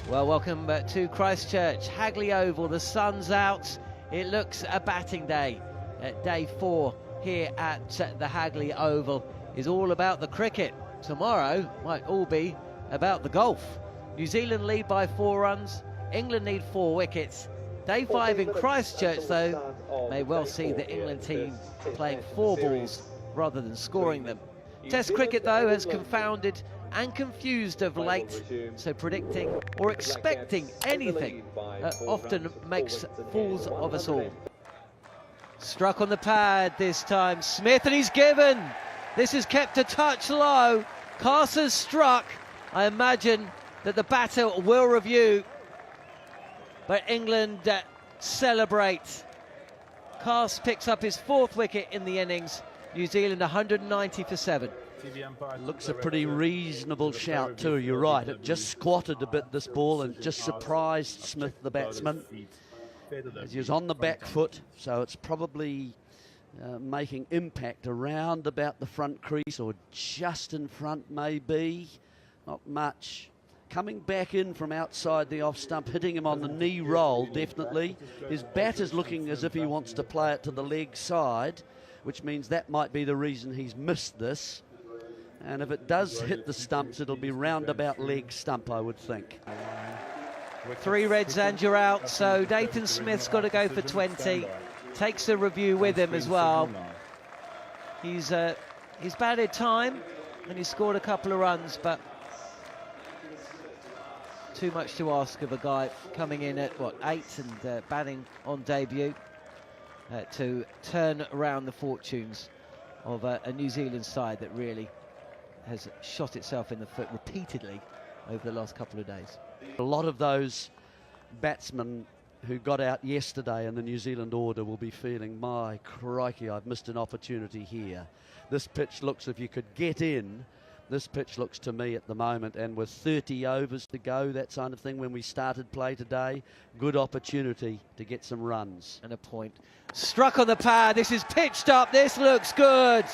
Well, welcome to Christchurch, Hagley Oval. The sun's out. It looks a batting day. Day 4 here at the Hagley Oval is all about the cricket. Tomorrow might all be about the golf. New Zealand lead by 4 runs. England need 4 wickets. Day 5 in Christchurch, though, may well see the England team playing 4 balls rather than scoring them. Test cricket, though, has confounded and confused of late, so predicting or expecting anything often makes fools of us all. Struck on the pad this time, Smith, and he's given. This is kept a touch low. Carse has struck. I imagine that the batter will review, but England celebrate. Carse picks up his 4th wicket in the innings. New Zealand 190 for 7. Looks a pretty reasonable shout too, you're right. It just squatted a bit, this ball, and just surprised Smith, the batsman, as he was on the back foot, so it's probably making impact around about the front crease, or just in front maybe, not much. Coming back in from outside the off stump, hitting him on the knee roll, definitely. His bat is looking as if he wants to play it to the leg side, which means that might be the reason he's missed this. And if it does hit the stumps, it'll be roundabout leg stump, I would think. 3 reds and you're out, so Nathan Smith's got to go for 20. Takes the review with him as well. He's batted time and he scored a couple of runs, but too much to ask of a guy coming in at, what, 8 and batting on debut to turn around the fortunes of a New Zealand side that really has shot itself in the foot repeatedly over the last couple of days. A lot of those batsmen who got out yesterday in the New Zealand order will be feeling, my crikey, I've missed an opportunity here. This pitch looks, if you could get in, this pitch looks to me at the moment, and with 30 overs to go, that kind of thing, when we started play today, good opportunity to get some runs. And a point. Struck on the pad, this is pitched up, this looks good.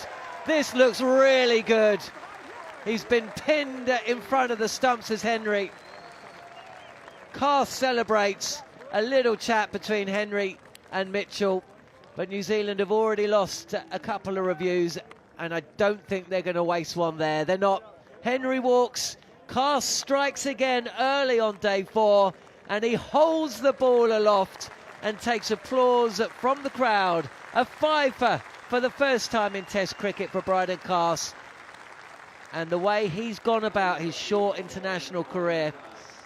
This looks really good. He's been pinned in front of the stumps as Henry. Carse celebrates. A little chat between Henry and Mitchell, but New Zealand have already lost a couple of reviews, and I don't think they're going to waste one there. They're not. Henry walks. Carse strikes again early on day 4, and he holds the ball aloft and takes applause from the crowd. A fifer for the first time in Test cricket for Brydon Carse. And the way he's gone about his short international career,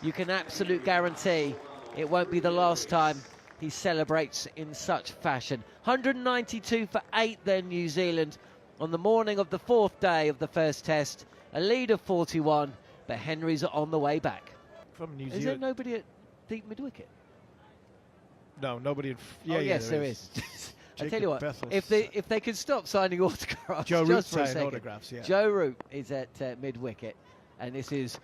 you can absolutely guarantee it won't be the last time he celebrates in such fashion. 192 for 8 then, New Zealand, on the morning of the 4th day of the first test. A lead of 41, but Henry's on the way back. From New Zealand. Is there nobody at deep mid-wicket? No, nobody in... Yeah, yes, there is. I tell you what, Bethel. if they could stop signing autographs Joe just Root for a signing second. autographs, yeah. Joe Root is at mid-wicket, and this is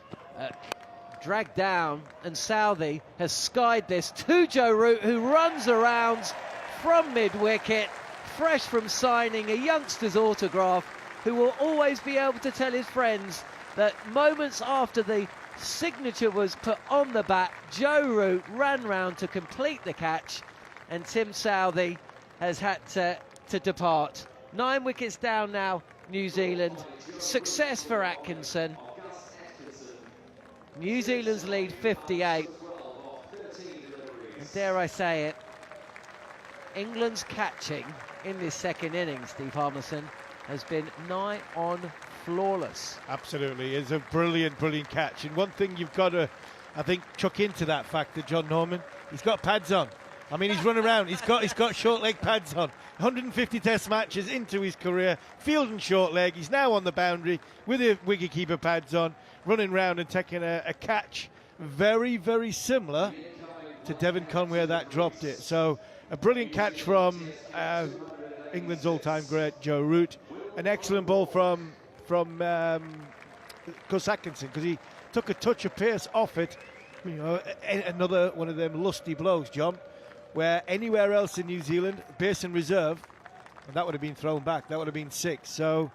dragged down, and Southey has skied this to Joe Root, who runs around from mid-wicket, fresh from signing a youngster's autograph, who will always be able to tell his friends that moments after the signature was put on the bat, Joe Root ran round to complete the catch, and Tim Southey has had to depart. 9 wickets down now, New Zealand. Success for Atkinson. New Zealand's lead 58. And dare I say it, England's catching in this second innings, Steve Harmison, has been nigh on flawless. Absolutely, it's a brilliant, brilliant catch. And one thing you've got to, I think, chuck into that fact that John Norman, he's got pads on. I mean, he's running around. He's got short leg pads on. 150 Test matches into his career, fielding short leg. He's now on the boundary with the wicketkeeper pads on, running around and taking a catch very, very similar to Devon Conway that dropped it. So a brilliant catch from England's all-time great Joe Root. An excellent ball from Gus Atkinson, because he took a touch of pace off it. You know, another one of them lusty blows, John, where anywhere else in New Zealand, base and reserve, and that would have been thrown back. That would have been 6. So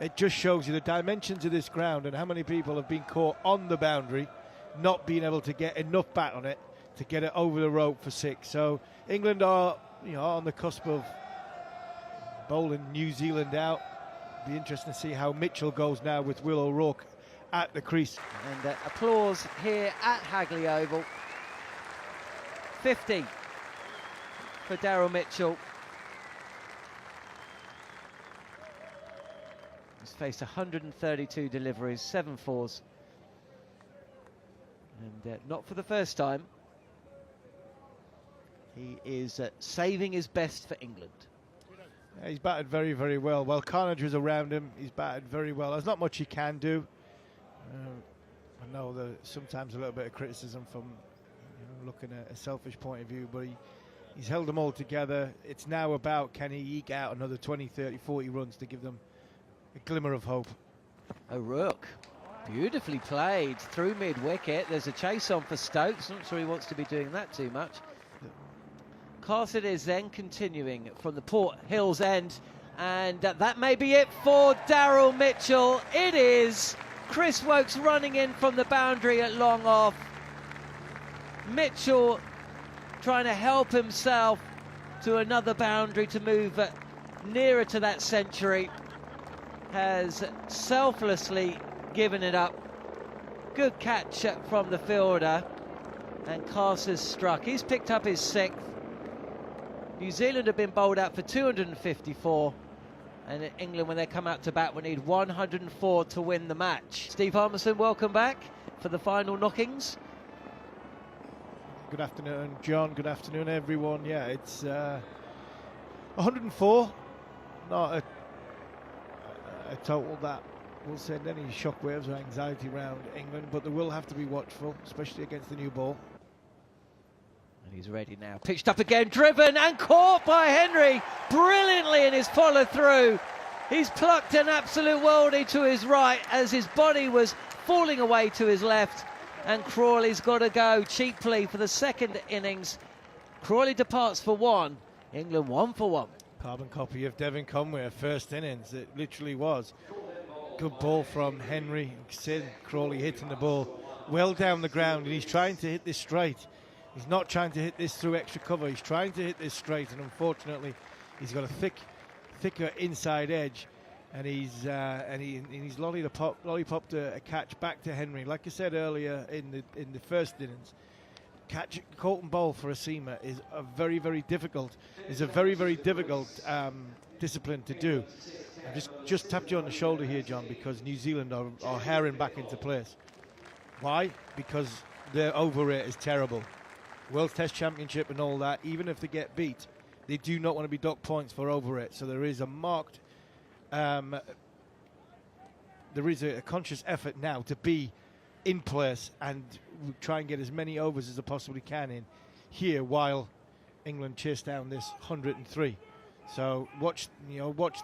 it just shows you the dimensions of this ground and how many people have been caught on the boundary not being able to get enough bat on it to get it over the rope for 6. So England are, on the cusp of bowling New Zealand out. Be interesting to see how Mitchell goes now with Will O'Rourke at the crease. And applause here at Hagley Oval. 50 for Daryl Mitchell. He's faced 132 deliveries, 7 fours. And not for the first time. He is saving his best for England. Yeah, he's batted very, very well. While carnage was around him, he's batted very well. There's not much he can do. I know there's sometimes a little bit of criticism from looking at a selfish point of view, but he's held them all together. It's now about, can he eke out another 20, 30, 40 runs to give them a glimmer of hope. O'Rourke, beautifully played through mid-wicket. There's a chase on for Stokes. Not sure he wants to be doing that too much. Carse it is then, continuing from the Port Hills end, and that may be it for Daryl Mitchell. It is. Chris Woakes running in from the boundary at long off. Mitchell trying to help himself to another boundary to move nearer to that century. Has selflessly given it up. Good catch from the fielder, and Carse has struck. He's picked up his 6th. New Zealand have been bowled out for 254, and England, when they come out to bat, will need 104 to win the match. Steve Harmison, welcome back for the final knockings. Good afternoon, John. Good afternoon, everyone. Yeah, it's 104. Not a total that will send any shockwaves or anxiety around England, but they will have to be watchful, especially against the new ball. And he's ready now. Pitched up again, driven and caught by Henry brilliantly in his follow through. He's plucked an absolute worldie to his right as his body was falling away to his left, and Crawley's got to go cheaply for the second innings. Crawley departs for 1, England 1 for 1. Carbon copy of Devon Conway, first innings. It literally was. Good ball from Henry. Sid Crawley hitting the ball well down the ground, and he's trying to hit this straight. He's not trying to hit this through extra cover. He's trying to hit this straight, and unfortunately, he's got a thicker inside edge, and he's lollipopped a catch back to Henry. Like I said earlier in the first innings, catch Colton bowl for a seamer is a very, very difficult. Discipline to do. I just tapped you on the shoulder here, John, because New Zealand are herring back into place. Why? Because their over rate is terrible. World Test Championship and all that, even if they get beat, they do not want to be docked points for over it. So there is a marked, there is a conscious effort now to be in place and try and get as many overs as they possibly can in here while England chase down this 103. So watch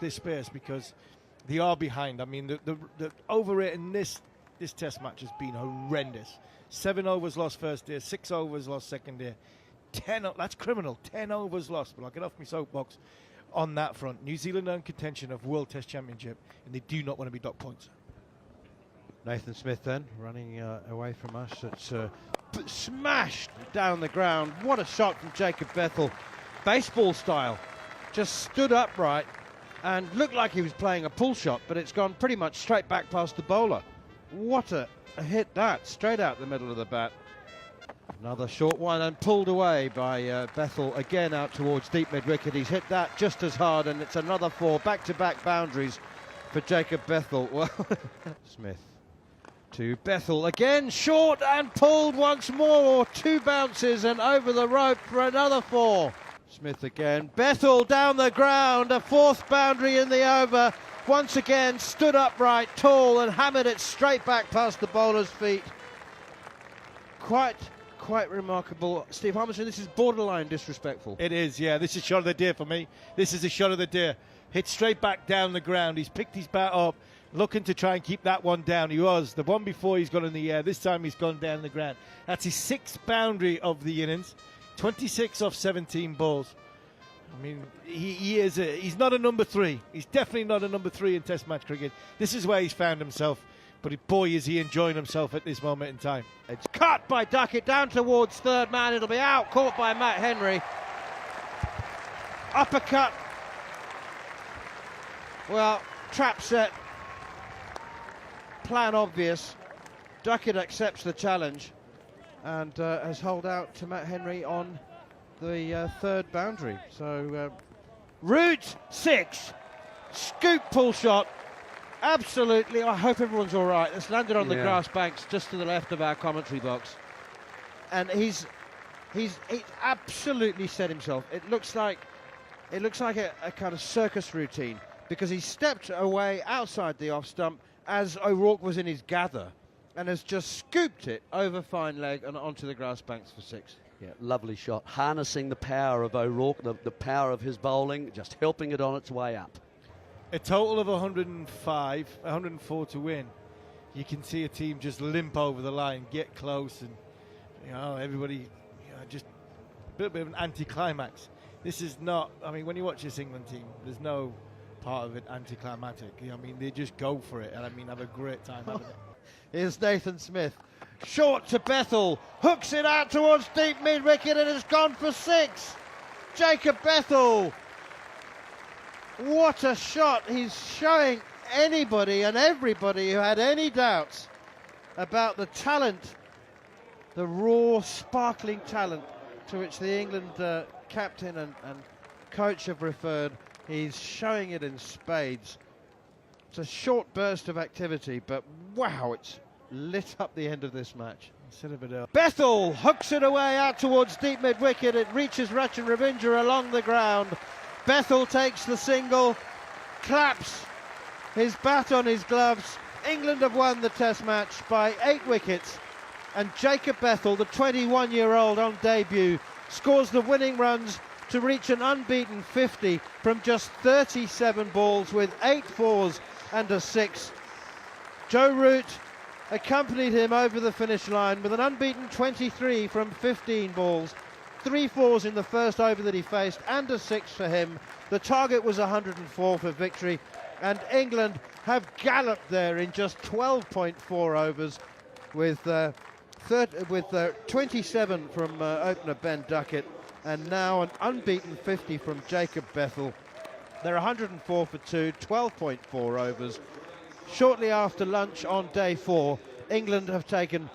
this space, because they are behind. I mean, the over rate in this Test match has been horrendous. 7 overs lost first day, 6 overs lost second day, 10. That's criminal. 10 overs lost. But I'll get off my soapbox on that front. New Zealand are in contention of World Test Championship, and they do not want to be docked points. Nathan Smith then running away from us. It's smashed down the ground. What a shot from Jacob Bethel, baseball style. Just stood upright and looked like he was playing a pull shot, but it's gone pretty much straight back past the bowler. What a hit that, straight out the middle of the bat. Another short one and pulled away by Bethel, again out towards deep mid-wicket. He's hit that just as hard, and it's another 4 back-to-back boundaries for Jacob Bethel. Well, Smith to Bethel, again short and pulled once more. 2 bounces and over the rope for another 4. Smith again, Bethel down the ground, a 4th boundary in the over. Once again stood upright, tall, and hammered it straight back past the bowler's feet. Quite remarkable. Steve Harmison, this is borderline disrespectful. It is, yeah. This is shot of the day for me. This is a shot of the day. Hit straight back down the ground. He's picked his bat up, looking to try and keep that one down. He was. The one before, he's gone in the air. This time he's gone down the ground. That's his 6th boundary of the innings. 26 off 17 balls. I mean, he's not a number 3. He's definitely not a number 3 in Test match cricket. This is where he's found himself But boy, is he enjoying himself at this moment in time. It's cut by Duckett down towards third man. It'll be out, caught by Matt Henry. Uppercut. Well, trap set. Plan obvious. Duckett accepts the challenge and has holed out to Matt Henry on the third boundary. So Root 6. Scoop pull shot. Absolutely. I hope everyone's all right. It's landed on the grass banks just to the left of our commentary box. And he's absolutely set himself. It looks like a kind of circus routine, because he stepped away outside the off stump as O'Rourke was in his gather and has just scooped it over fine leg and onto the grass banks for 6. Yeah, lovely shot. Harnessing the power of O'Rourke, the power of his bowling, just helping it on its way up. A total of 104 to win. You can see a team just limp over the line, get close, and everybody just a bit of an anticlimax. This is not, when you watch this England team, there's no part of it anticlimactic. They just go for it and have a great time having it. Here's Nathan Smith. Short to Bethell, hooks it out towards deep mid-wicket and it's gone for 6. Jacob Bethel. What a shot. He's showing anybody and everybody who had any doubts about the talent, the raw, sparkling talent to which the England captain and coach have referred. He's showing it in spades. It's a short burst of activity, but wow, it's lit up the end of this match. Bethell hooks it away out towards deep mid-wicket. It reaches Rachin Ravindra along the ground. Bethell takes the single, claps his bat on his gloves. England have won the Test match by 8 wickets, and Jacob Bethell, the 21-year-old on debut, scores the winning runs to reach an unbeaten 50 from just 37 balls with 8 fours and a 6. Joe Root accompanied him over the finish line with an unbeaten 23 from 15 balls. 3 fours in the first over that he faced and a 6 for him. The target was 104 for victory, and England have galloped there in just 12.4 overs with 27 from opener Ben Duckett, and now an unbeaten 50 from Jacob Bethel. They're 104 for 2, 12.4 overs. Shortly after lunch on day 4, England have taken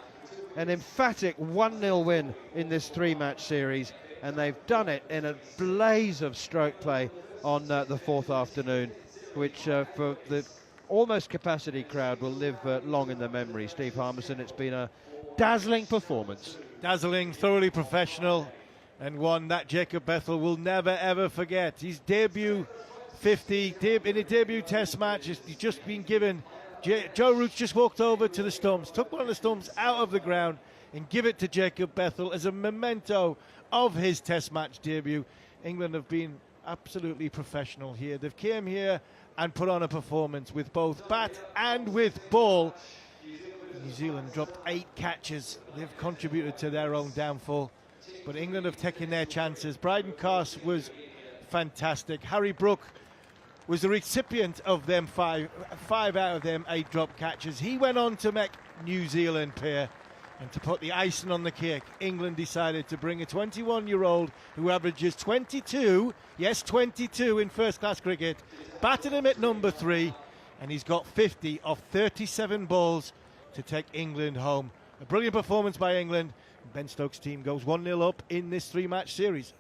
an emphatic 1-0 win in this 3-match series, and they've done it in a blaze of stroke play on the 4th afternoon, which for the almost capacity crowd will live long in the memory. Steve Harmison, it's been a dazzling performance. Dazzling, thoroughly professional, and one that Jacob Bethel will never ever forget. His debut 50 in a debut Test match. He's just been given. Joe Root just walked over to the stumps, took one of the stumps out of the ground and give it to Jacob Bethel as a memento of his Test match debut. England have been absolutely professional here. They've came here and put on a performance with both bat and with ball. New Zealand dropped 8 catches. They've contributed to their own downfall, but England have taken their chances. Brydon Carse was fantastic. Harry Brook was the recipient of them 5 out of them 8 drop catches. He went on to make New Zealand pay, and to put the icing on the cake, England decided to bring a 21-year-old who averages 22, yes 22 in first class cricket, batted him at number 3, and he's got 50 off 37 balls to take England home. A brilliant performance by England. Ben Stokes' team goes 1-0 up in this 3-match series.